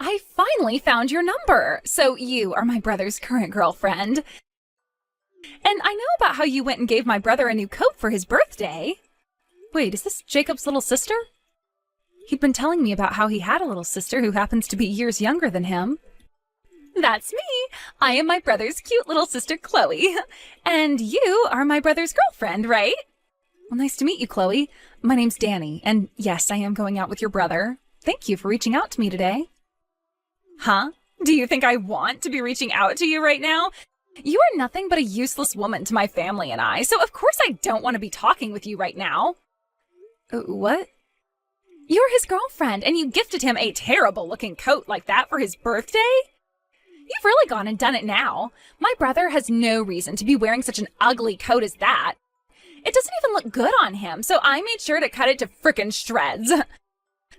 I finally found your number. So you are my brother's current girlfriend. And I know about how you went and gave my brother a new coat for his birthday. Wait, is this Jacob's little sister? He'd been telling me about how he had a little sister who happens to be years younger than him. That's me. I am my brother's cute little sister, Chloe. And you are my brother's girlfriend, right? Well, nice to meet you, Chloe. My name's Danny, and yes, I am going out with your brother. Thank you for reaching out to me today. Huh? Do you think I want to be reaching out to you right now? You are nothing but a useless woman to my family and I, so of course I don't want to be talking with you right now. What? You're his girlfriend, and you gifted him a terrible-looking coat like that for his birthday? You've really gone and done it now. My brother has no reason to be wearing such an ugly coat as that. It doesn't even look good on him, so I made sure to cut it to frickin' shreds.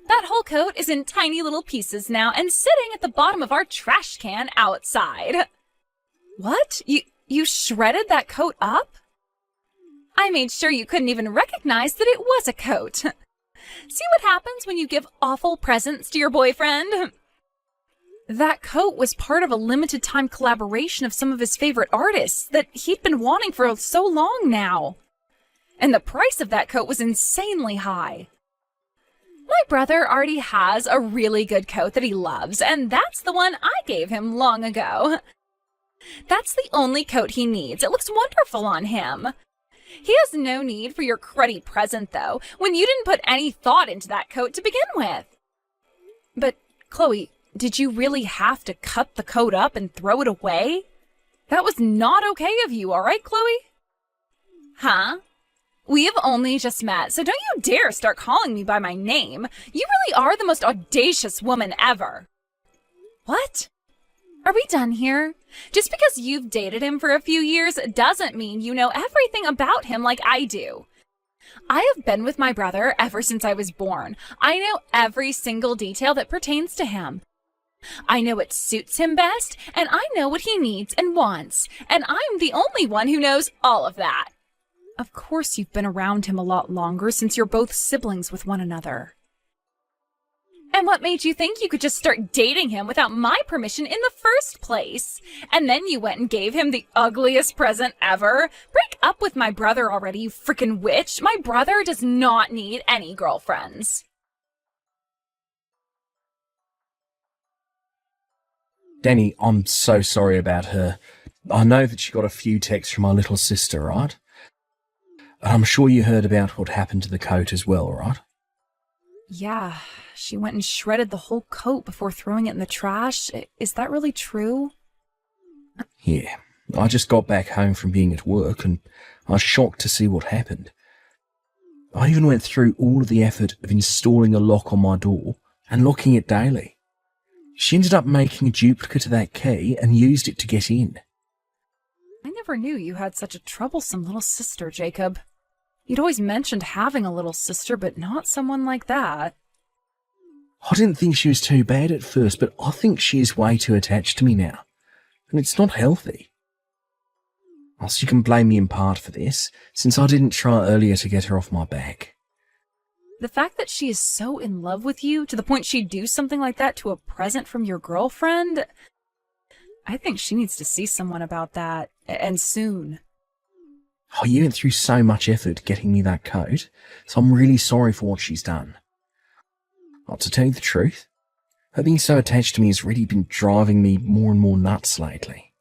That whole coat is in tiny little pieces now and sitting at the bottom of our trash can outside. What? You shredded that coat up? I made sure you couldn't even recognize that it was a coat. See what happens when you give awful presents to your boyfriend? That coat was part of a limited time collaboration of some of his favorite artists that he'd been wanting for so long now. And the price of that coat was insanely high. My brother already has a really good coat that he loves, and that's the one I gave him long ago. That's the only coat he needs. It looks wonderful on him. He has no need for your cruddy present, though, when you didn't put any thought into that coat to begin with. But, Chloe, did you really have to cut the coat up and throw it away? That was not okay of you, all right, Chloe? Huh? We have only just met, so don't you dare start calling me by my name. You really are the most audacious woman ever. What? Are we done here? Just because you've dated him for a few years doesn't mean you know everything about him like I do. I have been with my brother ever since I was born. I know every single detail that pertains to him. I know what suits him best, and I know what he needs and wants, and I'm the only one who knows all of that. Of course you've been around him a lot longer since you're both siblings with one another. And what made you think you could just start dating him without my permission in the first place? And then you went and gave him the ugliest present ever? Break up with my brother already, you frickin' witch. My brother does not need any girlfriends. Danny, I'm so sorry about her. I know that she got a few texts from my little sister, right? And I'm sure you heard about what happened to the coat as well, right? Yeah, she went and shredded the whole coat before throwing it in the trash. Is that really true? Yeah, I just got back home from being at work and I was shocked to see what happened. I even went through all of the effort of installing a lock on my door and locking it daily. She ended up making a duplicate of that key and used it to get in. I never knew you had such a troublesome little sister, Jacob. You'd always mentioned having a little sister, but not someone like that. I didn't think she was too bad at first, but I think she is way too attached to me now. And it's not healthy. Also, you can blame me in part for this, since I didn't try earlier to get her off my back. The fact that she is so in love with you, to the point she'd do something like that to a present from your girlfriend, I think she needs to see someone about that, and soon. Oh, you went through so much effort getting me that coat, so I'm really sorry for what she's done. Well, to tell you the truth, her being so attached to me has really been driving me more and more nuts lately.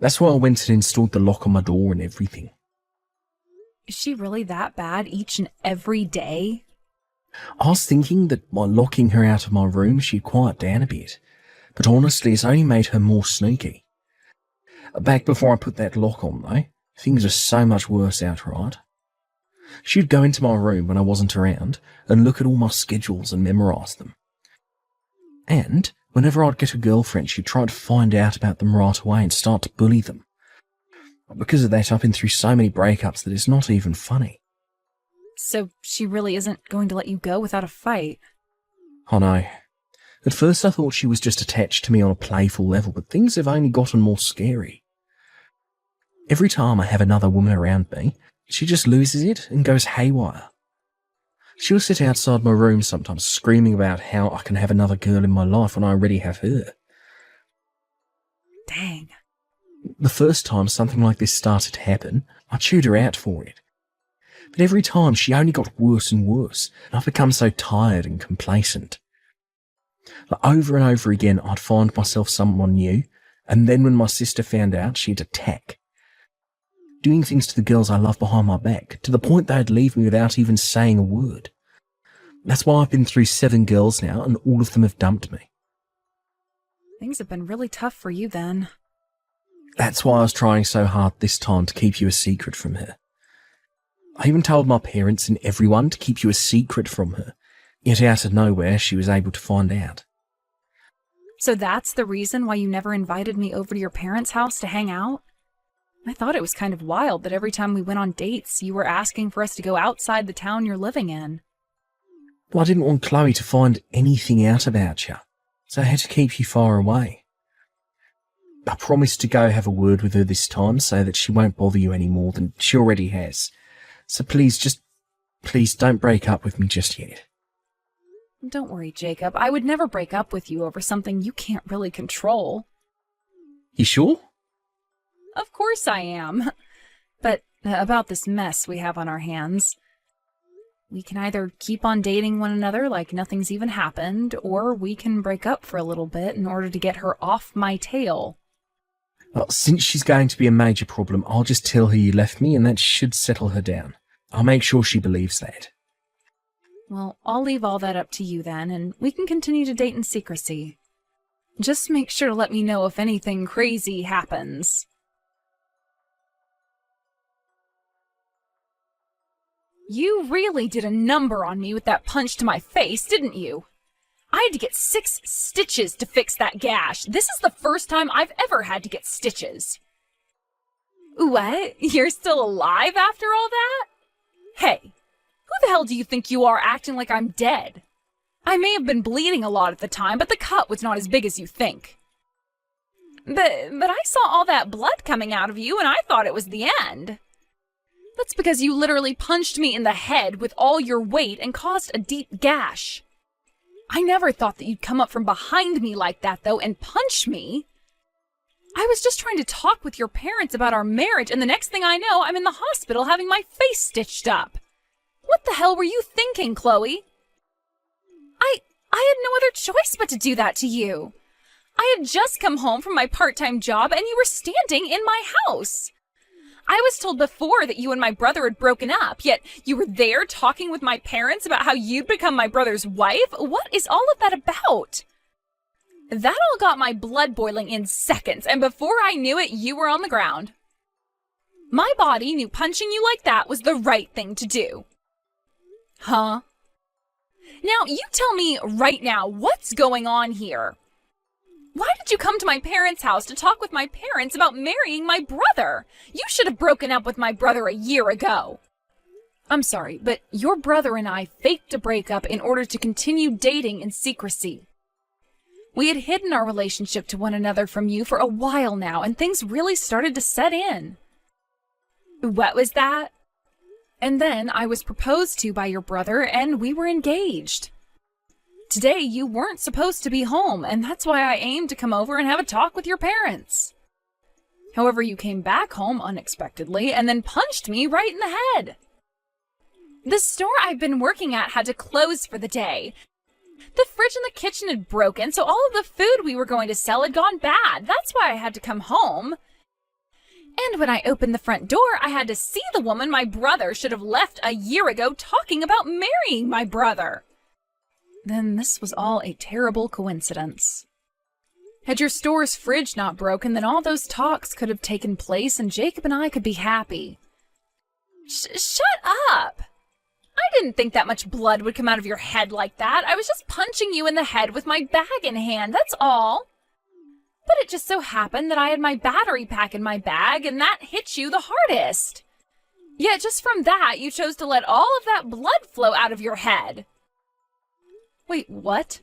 That's why I went and installed the lock on my door and everything. Is she really that bad each and every day? I was thinking that by locking her out of my room, she'd quiet down a bit, but honestly, it's only made her more sneaky. Back before I put that lock on, though, things are so much worse outright. She'd go into my room when I wasn't around and look at all my schedules and memorise them. And whenever I'd get a girlfriend, she'd try to find out about them right away and start to bully them. Because of that, I've been through so many breakups that it's not even funny. So she really isn't going to let you go without a fight? I know. At first I thought she was just attached to me on a playful level, but things have only gotten more scary. Every time I have another woman around me, she just loses it and goes haywire. She'll sit outside my room sometimes screaming about how I can have another girl in my life when I already have her. Dang. The first time something like this started to happen, I chewed her out for it. But every time she only got worse and worse, and I've become so tired and complacent. Over and over again, I'd find myself someone new, and then when my sister found out, she'd attack. Doing things to the girls I love behind my back, to the point they'd leave me without even saying a word. That's why I've been through 7 girls now, and all of them have dumped me. Things have been really tough for you then. That's why I was trying so hard this time to keep you a secret from her. I even told my parents and everyone to keep you a secret from her, yet out of nowhere she was able to find out. So that's the reason why you never invited me over to your parents' house to hang out? I thought it was kind of wild that every time we went on dates, you were asking for us to go outside the town you're living in. Well, I didn't want Chloe to find anything out about you, so I had to keep you far away. I promised to go have a word with her this time so that she won't bother you any more than she already has. So please don't break up with me just yet. Don't worry, Jacob. I would never break up with you over something you can't really control. You sure? Of course I am. But about this mess we have on our hands. We can either keep on dating one another like nothing's even happened, or we can break up for a little bit in order to get her off my tail. Well, since she's going to be a major problem, I'll just tell her you left me and that should settle her down. I'll make sure she believes that. Well, I'll leave all that up to you then, and we can continue to date in secrecy. Just make sure to let me know if anything crazy happens. You really did a number on me with that punch to my face, didn't you? I had to get 6 stitches to fix that gash. This is the first time I've ever had to get stitches. What? You're still alive after all that? Hey, who the hell do you think you are acting like I'm dead? I may have been bleeding a lot at the time, but the cut was not as big as you think. But I saw all that blood coming out of you and I thought it was the end. That's because you literally punched me in the head with all your weight and caused a deep gash. I never thought that you'd come up from behind me like that, though, and punch me. I was just trying to talk with your parents about our marriage, and the next thing I know, I'm in the hospital having my face stitched up. What the hell were you thinking, Chloe? I had no other choice but to do that to you. I had just come home from my part-time job, and you were standing in my house. I was told before that you and my brother had broken up, yet you were there talking with my parents about how you'd become my brother's wife? What is all of that about? That all got my blood boiling in seconds, and before I knew it, you were on the ground. My body knew punching you like that was the right thing to do. Huh? Now, you tell me right now, what's going on here? Why did you come to my parents' house to talk with my parents about marrying my brother? You should have broken up with my brother a year ago. I'm sorry, but your brother and I faked a breakup in order to continue dating in secrecy. We had hidden our relationship to one another from you for a while now, and things really started to set in. What was that? And then I was proposed to by your brother, and we were engaged. Today, you weren't supposed to be home, and that's why I aimed to come over and have a talk with your parents. However, you came back home unexpectedly and then punched me right in the head. The store I've been working at had to close for the day. The fridge in the kitchen had broken, so all of the food we were going to sell had gone bad. That's why I had to come home. And when I opened the front door, I had to see the woman my brother should have left a year ago talking about marrying my brother. Then this was all a terrible coincidence. Had your store's fridge not broken, then all those talks could have taken place and Jacob and I could be happy. Shut up! I didn't think that much blood would come out of your head like that. I was just punching you in the head with my bag in hand, that's all. But it just so happened that I had my battery pack in my bag and that hit you the hardest. Yet just from that, you chose to let all of that blood flow out of your head. Wait, what?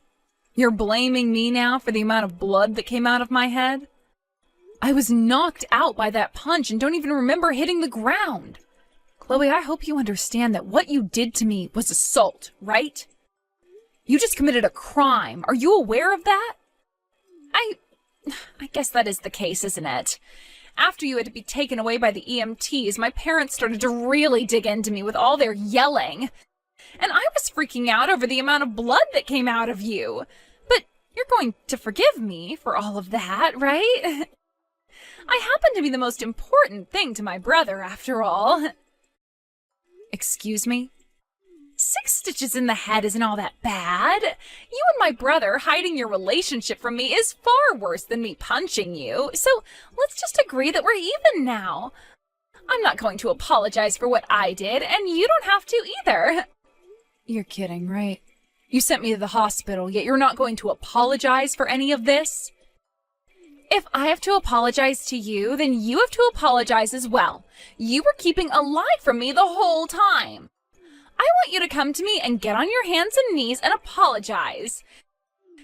You're blaming me now for the amount of blood that came out of my head? I was knocked out by that punch and don't even remember hitting the ground. Chloe, I hope you understand that what you did to me was assault, right? You just committed a crime. Are you aware of that? I guess that is the case, isn't it? After you had to be taken away by the EMTs, my parents started to really dig into me with all their yelling. And I was freaking out over the amount of blood that came out of you. But you're going to forgive me for all of that, right? I happen to be the most important thing to my brother, after all. Excuse me? 6 stitches in the head isn't all that bad. You and my brother hiding your relationship from me is far worse than me punching you. So let's just agree that we're even now. I'm not going to apologize for what I did, and you don't have to either. You're kidding, right? You sent me to the hospital, yet you're not going to apologize for any of this? If I have to apologize to you, then you have to apologize as well. You were keeping a lie from me the whole time. I want you to come to me and get on your hands and knees and apologize.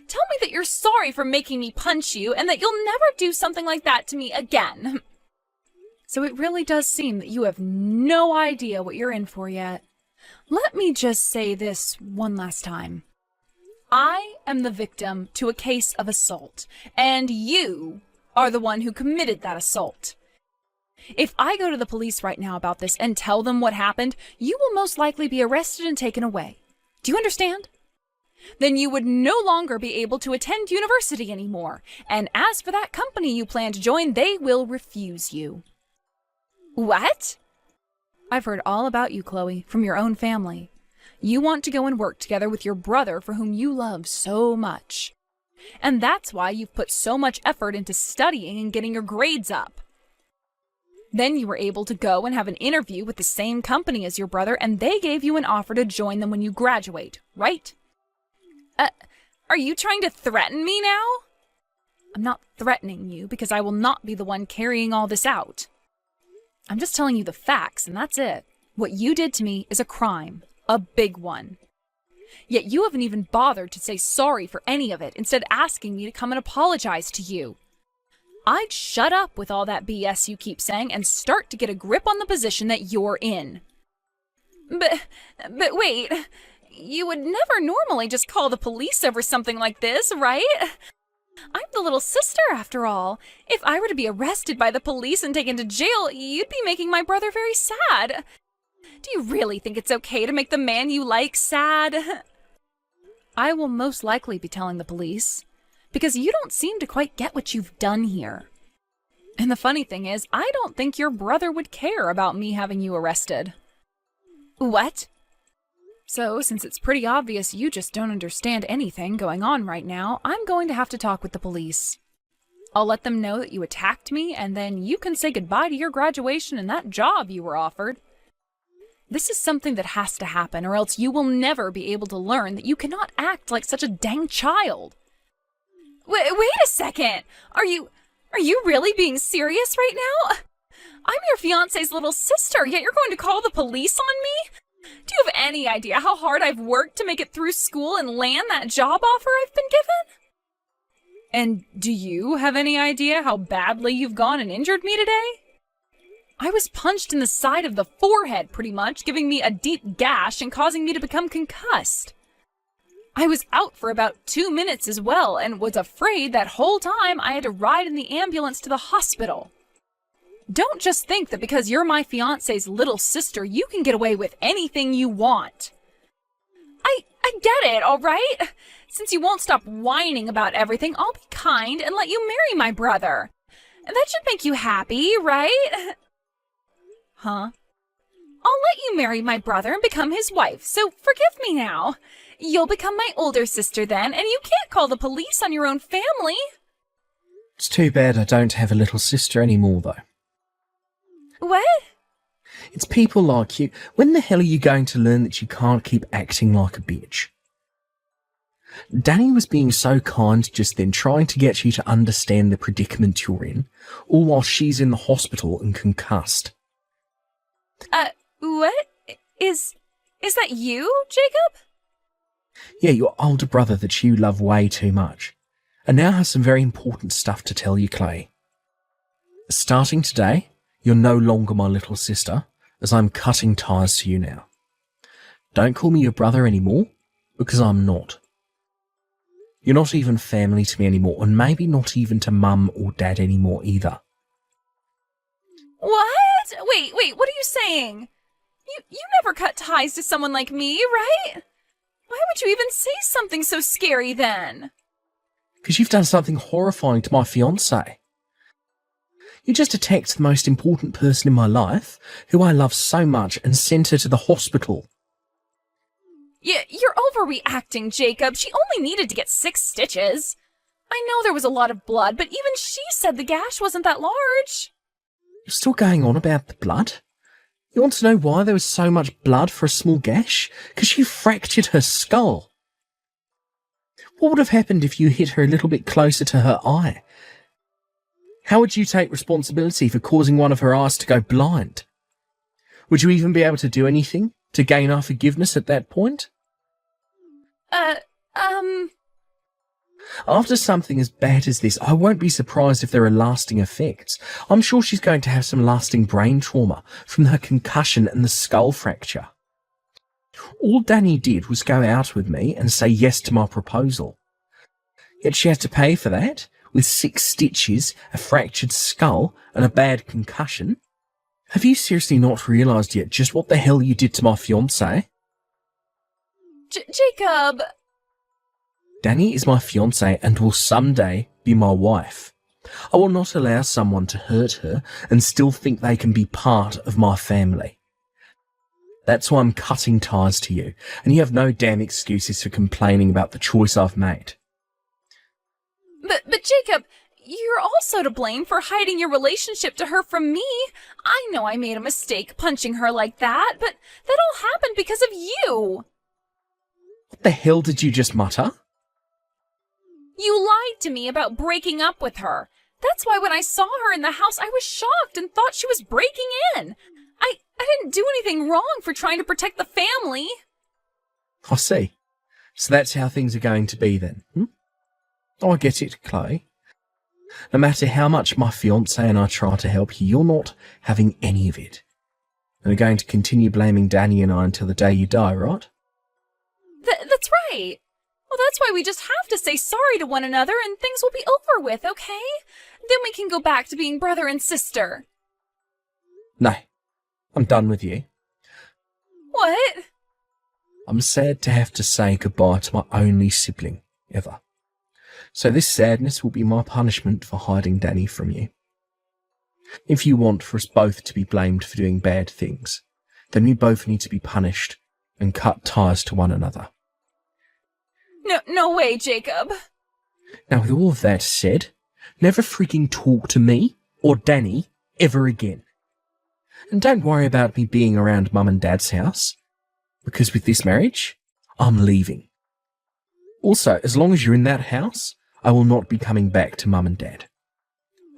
Tell me that you're sorry for making me punch you and that you'll never do something like that to me again. So it really does seem that you have no idea what you're in for yet. Let me just say this one last time. I am the victim to a case of assault, and you are the one who committed that assault. If I go to the police right now about this and tell them what happened, you will most likely be arrested and taken away. Do you understand? Then you would no longer be able to attend university anymore. And as for that company you plan to join, they will refuse you. What? I've heard all about you, Chloe, from your own family. You want to go and work together with your brother for whom you love so much. And that's why you've put so much effort into studying and getting your grades up. Then you were able to go and have an interview with the same company as your brother, and they gave you an offer to join them when you graduate, right? Are you trying to threaten me now? I'm not threatening you because I will not be the one carrying all this out. I'm just telling you the facts, and that's it. What you did to me is a crime, a big one. Yet you haven't even bothered to say sorry for any of it, instead asking me to come and apologize to you. I'd shut up with all that BS you keep saying and start to get a grip on the position that you're in. But wait, you would never normally just call the police over something like this, right? I'm the little sister, after all. If I were to be arrested by the police and taken to jail, you'd be making my brother very sad. Do you really think it's okay to make the man you like sad? I will most likely be telling the police, because you don't seem to quite get what you've done here. And the funny thing is, I don't think your brother would care about me having you arrested. What? So, since it's pretty obvious you just don't understand anything going on right now, I'm going to have to talk with the police. I'll let them know that you attacked me, and then you can say goodbye to your graduation and that job you were offered. This is something that has to happen, or else you will never be able to learn that you cannot act like such a dang child. Wait a second! Are you really being serious right now? I'm your fiancé's little sister, yet you're going to call the police on me? Do you have any idea how hard I've worked to make it through school and land that job offer I've been given? And do you have any idea how badly you've gone and injured me today? I was punched in the side of the forehead, pretty much, giving me a deep gash and causing me to become concussed. I was out for about 2 minutes as well, and was afraid that whole time I had to ride in the ambulance to the hospital. Don't just think that because you're my fiancé's little sister, you can get away with anything you want. I get it, all right? Since you won't stop whining about everything, I'll be kind and let you marry my brother. That should make you happy, right? Huh? I'll let you marry my brother and become his wife, so forgive me now. You'll become my older sister then, and you can't call the police on your own family. It's too bad I don't have a little sister anymore, though. What? It's people like you. When the hell are you going to learn that you can't keep acting like a bitch? Danny was being so kind just then, trying to get you to understand the predicament you're in, all while she's in the hospital and concussed. What? Is that you, Jacob? Yeah, your older brother that you love way too much. And now has some very important stuff to tell you, Clay. Starting today, you're no longer my little sister, as I'm cutting ties to you now. Don't call me your brother anymore, because I'm not. You're not even family to me anymore, and maybe not even to Mum or Dad anymore either. What? Wait, what are you saying? You never cut ties to someone like me, right? Why would you even say something so scary then? Because you've done something horrifying to my fiancé. You just attacked the most important person in my life, who I love so much, and sent her to the hospital. You're overreacting, Jacob. She only needed to get 6 stitches. I know there was a lot of blood, but even she said the gash wasn't that large. You're still going on about the blood? You want to know why there was so much blood for a small gash? Because you fractured her skull. What would have happened if you hit her a little bit closer to her eye? How would you take responsibility for causing one of her eyes to go blind? Would you even be able to do anything to gain our forgiveness at that point? After something as bad as this, I won't be surprised if there are lasting effects. I'm sure she's going to have some lasting brain trauma from her concussion and the skull fracture. All Danny did was go out with me and say yes to my proposal. Yet she had to pay for that, with 6 stitches, a fractured skull, and a bad concussion. Have you seriously not realised yet just what the hell you did to my fiancé? Jacob! Danny is my fiancé and will someday be my wife. I will not allow someone to hurt her and still think they can be part of my family. That's why I'm cutting ties to you, and you have no damn excuses for complaining about the choice I've made. But Jacob, you're also to blame for hiding your relationship to her from me. I know I made a mistake punching her like that, but that all happened because of you. What the hell did you just mutter? You lied to me about breaking up with her. That's why when I saw her in the house, I was shocked and thought she was breaking in. I didn't do anything wrong for trying to protect the family. I see. So that's how things are going to be then, Oh, I get it, Chloe. No matter how much my fiancé and I try to help you, you're not having any of it. And are going to continue blaming Danny and I until the day you die, right? That's right. Well, that's why we just have to say sorry to one another and things will be over with, okay? Then we can go back to being brother and sister. No, I'm done with you. What? I'm sad to have to say goodbye to my only sibling, ever. So this sadness will be my punishment for hiding Danny from you. If you want for us both to be blamed for doing bad things, then we both need to be punished and cut ties to one another. No way, Jacob. Now, with all of that said, never freaking talk to me or Danny ever again. And don't worry about me being around Mum and Dad's house, because with this marriage, I'm leaving. Also, as long as you're in that house, I will not be coming back to Mum and Dad.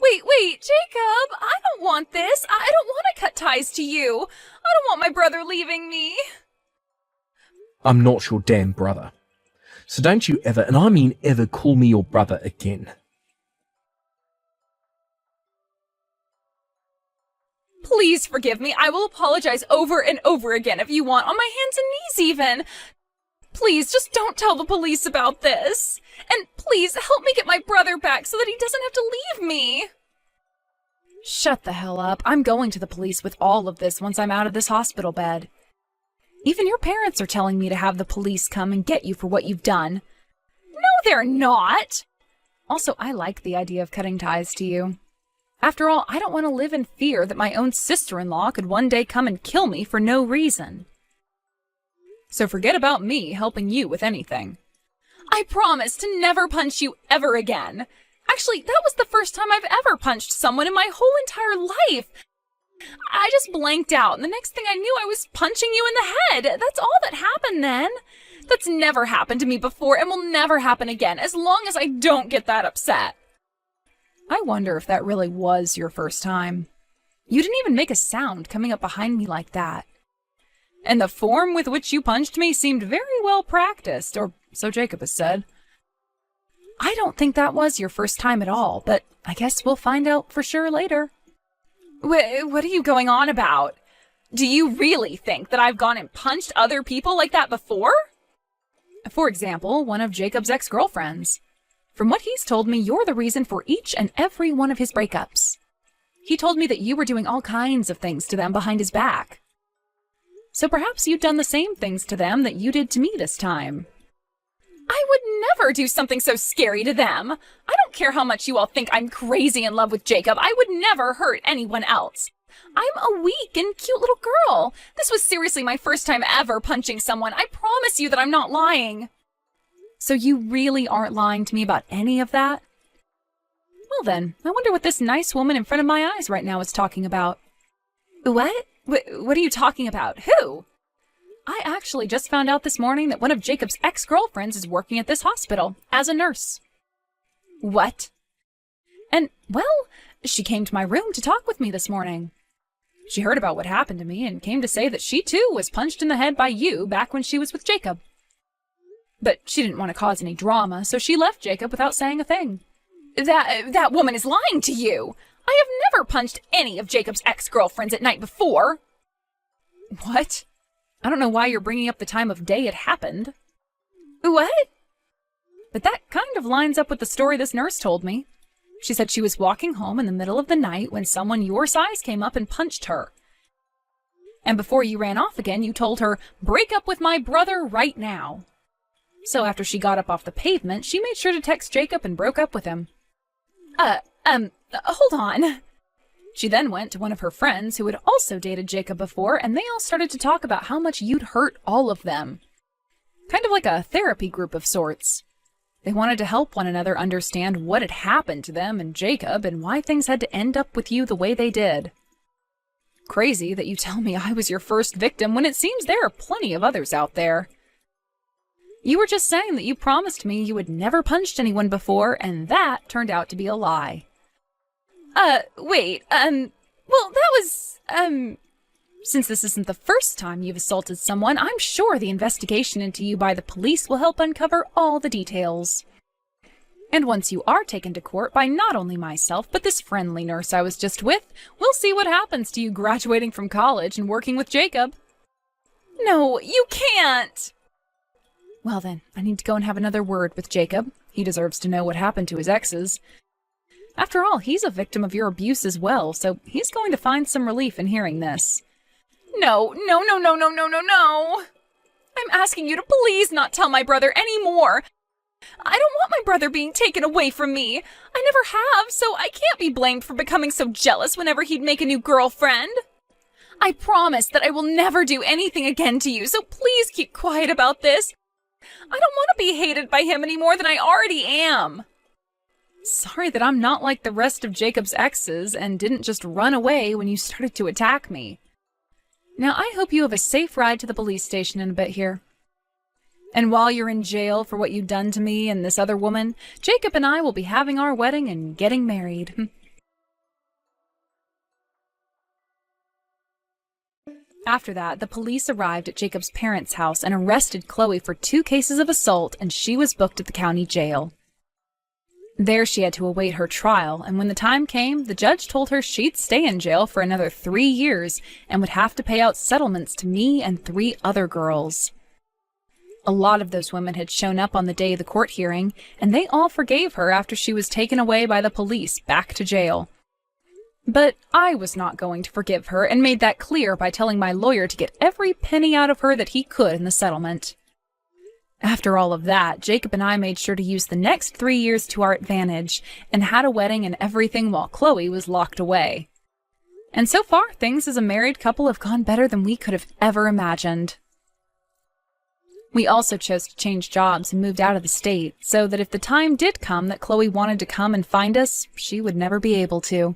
Wait, Jacob, I don't want this. I don't want to cut ties to you. I don't want my brother leaving me. I'm not your damn brother. So don't you ever, and I mean ever, call me your brother again. Please forgive me. I will apologize over and over again if you want, on my hands and knees even. Please, just don't tell the police about this. And please, help me get my brother back so that he doesn't have to leave me. Shut the hell up. I'm going to the police with all of this once I'm out of this hospital bed. Even your parents are telling me to have the police come and get you for what you've done. No, they're not. Also, I like the idea of cutting ties to you. After all, I don't want to live in fear that my own sister-in-law could one day come and kill me for no reason. So forget about me helping you with anything. I promise to never punch you ever again. Actually, that was the first time I've ever punched someone in my whole entire life. I just blanked out, and the next thing I knew I was punching you in the head. That's all that happened then. That's never happened to me before and will never happen again, as long as I don't get that upset. I wonder if that really was your first time. You didn't even make a sound coming up behind me like that. And the form with which you punched me seemed very well practiced, or so Jacob has said. I don't think that was your first time at all, but I guess we'll find out for sure later. What are you going on about? Do you really think that I've gone and punched other people like that before? For example, one of Jacob's ex-girlfriends. From what he's told me, you're the reason for each and every one of his breakups. He told me that you were doing all kinds of things to them behind his back. So perhaps you'd done the same things to them that you did to me this time. I would never do something so scary to them. I don't care how much you all think I'm crazy in love with Jacob. I would never hurt anyone else. I'm a weak and cute little girl. This was seriously my first time ever punching someone. I promise you that I'm not lying. So you really aren't lying to me about any of that? Well then, I wonder what this nice woman in front of my eyes right now is talking about. What? What are you talking about? Who? I actually just found out this morning that one of Jacob's ex-girlfriends is working at this hospital as a nurse. What? And, well, she came to my room to talk with me this morning. She heard about what happened to me and came to say that she too was punched in the head by you back when she was with Jacob. But she didn't want to cause any drama, so she left Jacob without saying a thing. That woman is lying to you. I have never punched any of Jacob's ex-girlfriends at night before. What? I don't know why you're bringing up the time of day it happened. What? But that kind of lines up with the story this nurse told me. She said she was walking home in the middle of the night when someone your size came up and punched her. And before you ran off again, you told her, "Break up with my brother right now." So after she got up off the pavement, she made sure to text Jacob and broke up with him. Hold on. She then went to one of her friends who had also dated Jacob before, and they all started to talk about how much you'd hurt all of them. Kind of like a therapy group of sorts. They wanted to help one another understand what had happened to them and Jacob and why things had to end up with you the way they did. Crazy that you tell me I was your first victim when it seems there are plenty of others out there. You were just saying that you promised me you had never punched anyone before, and that turned out to be a lie. Well, that was, since this isn't the first time you've assaulted someone, I'm sure the investigation into you by the police will help uncover all the details. And once you are taken to court by not only myself, but this friendly nurse I was just with, we'll see what happens to you graduating from college and working with Jacob. No, you can't! Well then, I need to go and have another word with Jacob. He deserves to know what happened to his exes. After all, he's a victim of your abuse as well, so he's going to find some relief in hearing this. No. I'm asking you to please not tell my brother any more. I don't want my brother being taken away from me. I never have, so I can't be blamed for becoming so jealous whenever he'd make a new girlfriend. I promise that I will never do anything again to you, so please keep quiet about this. I don't want to be hated by him any more than I already am. Sorry that I'm not like the rest of Jacob's exes and didn't just run away when you started to attack me. Now, I hope you have a safe ride to the police station in a bit here. And while you're in jail for what you've done to me and this other woman, Jacob and I will be having our wedding and getting married. After that, the police arrived at Jacob's parents' house and arrested Chloe for 2 cases of assault, and she was booked at the county jail. There she had to await her trial, and when the time came, the judge told her she'd stay in jail for another 3 years and would have to pay out settlements to me and 3 other girls. A lot of those women had shown up on the day of the court hearing, and they all forgave her after she was taken away by the police back to jail. But I was not going to forgive her and made that clear by telling my lawyer to get every penny out of her that he could in the settlement. After all of that, Jacob and I made sure to use the next 3 years to our advantage and had a wedding and everything while Chloe was locked away. And so far, things as a married couple have gone better than we could have ever imagined. We also chose to change jobs and moved out of the state, so that if the time did come that Chloe wanted to come and find us, she would never be able to.